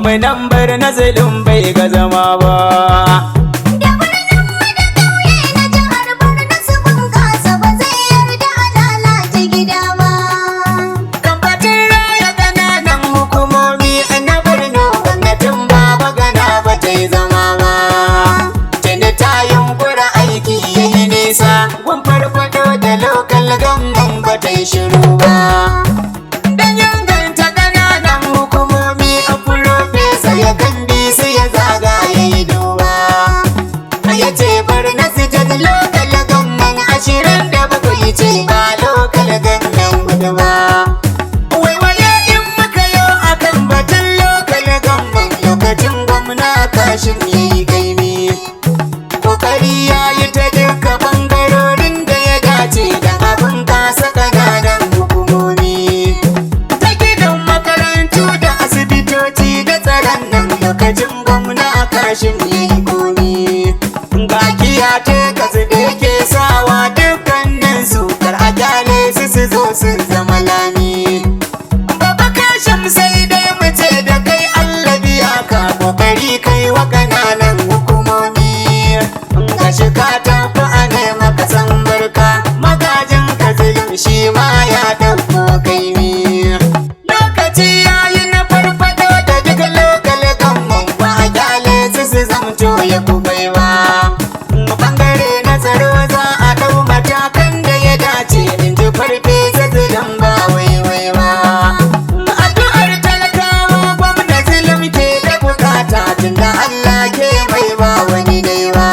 gwamnan Barna zulum bai ga zama ba. Da birnin mu da ƙauye na jihar Borno su bunƙasa ba zai yarda a lalata gida ba. Kamfatin raya ƙananan hukumomi na Borno gwamnatin Baba Gana ba ta yi zama ba. Tunda ta yunkura aiki ya yi nisa, gun farfaɗo da lokal gamman ba ta yi shiru ba. Dan inganta ƙananan hukumomi a Profesa ya kandi su ya zaga ya yi duba. Ya ce Barna State lokal gamman 27 ce ba lokal gamman gudu ba. Waiwaye in muka yo akan batun lokal gamman lokacin gwamna Kashim ya yi kaimi. Kokari ya yi ta duka bangarorin da ya dace da abin kasa ƙananan hukumomi. Ta gidan makarantu da asibitoci da tsaron nan lokacin gwamna Kashim ya yi komi. Gakiya ta kasu da yake sawa dukkanin su kar a kyale su zo su zama lami. Baba Kashim sai dai mu ce da kai Allah biya ka kokari kai wa ƙananan hukumomi. Gashi ka tafi a nema ka san barka magajin ka zulum shi ma ya dauko kaimi. Lokaci yayi na farfado da duk lokal gamman ba a kyale su zamto ya kubai ba. Bangare na tsaro za a dau matakan da ya dace in ji farfesa zulum ba waiwai ba. Addu'ar talakawa gwamna zulum ke da bukata tunda Allah ke mai ba wani dai ba.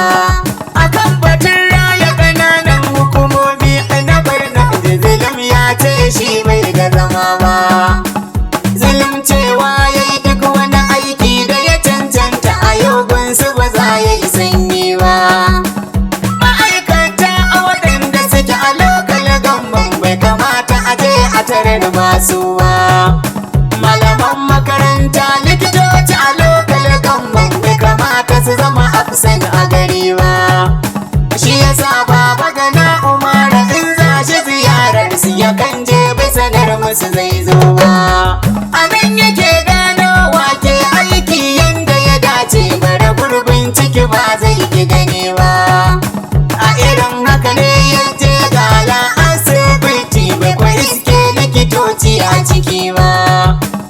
Akan batun raya ƙananan hukumomi na Barna zulum ya ce shi bai ga zama ba. Zulum cewa ya yi duk wani aiki da ya cancanta a yau gunsu ba za ya yi sanyi ba. Ma'aikata a waɗanda suke a lokal gamban bai kamata a je a tarar masu ba. Malaman makaranta likitoci a lokal gamban bai kamata su zama absent a gari ba. Shi yasa Baba Gana Umar in za shi ziyarar su yakan je bai sanar musu zai zo ba. A nan yake gano wake aiki yanda ya dace bara gurbin ciki ba zai ki gani ba. A irin haka ne ya je gala asibiti bai kwa iske likitoci a ciki ba.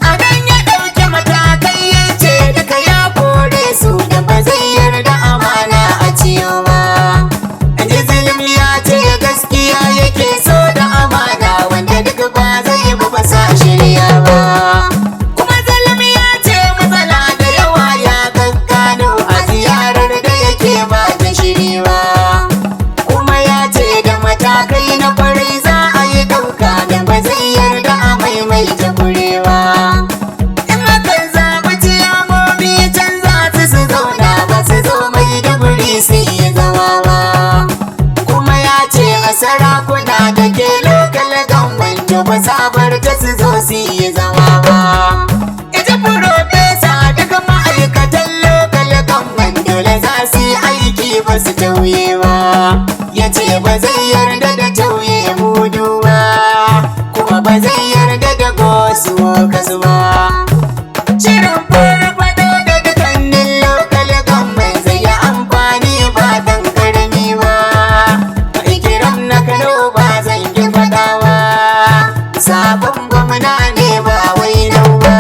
A nan ya ɗauki matakai ya ce duka ya kore su da ba zai yarda amana a ciyo ba. Zulum ya ce gaskiya yake so da amana wanda duk ba zai bi ba sa shirya ba. Kuma Zulum ya ce matsala da yawa ya gaggano a ziyarar da yake ba ta shiri ba. Kuma ya ce da matakai na kwarai za a yi ɗauka da ba zai yarda a maimaita kurewa. In hakan zaɓi ciyamomi can za su zauna ba su zo mai da guri sai ya zama ba. Kuma ya ce a sarakuna da ke lokal gamban to ba sabar ta su zo su yi zama ba. Ita Profesa daga ma'aikatan lokal gamban dole za su yi aiki ba su tauye ba. Ya ce ba zai yarda da tauye mudu ba, kuma ba zai yarda da gosu kasu ba. Shirin farfaɗo da dukkanin lokal gamban zai yi amfani ba dan karami ba. Ikiram na Kano ba zan yi faɗa ba. Sabon gwamna ne ba wai nau ba.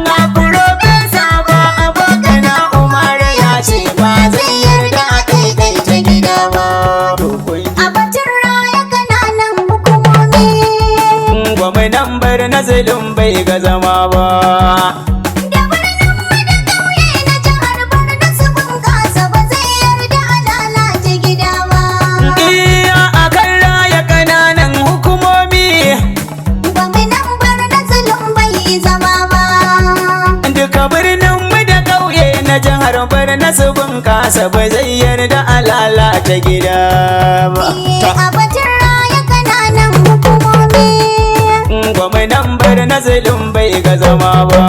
Na Profesa ba Abokana Umar ya ce ba zai yarda a ɗaiɗaita gida ba. A batun raya ƙananan hukumomi. Gwamnan Barna zulum bai ga zama ba. Da birnin mu da ƙauye na jihar Borno su bunƙasa ba zai yarda a lalata gida ba. Iya akan raya ƙananan hukumomi. Gwamnan Borno zulum bai zama ba. Duka birnin mu da ƙauye na jihar Barna su bunƙasa ba zai yarda a lalata gida ba. A batun raya ƙananan hukumomi. Gwamnan Barna zulum bai ga zama ba.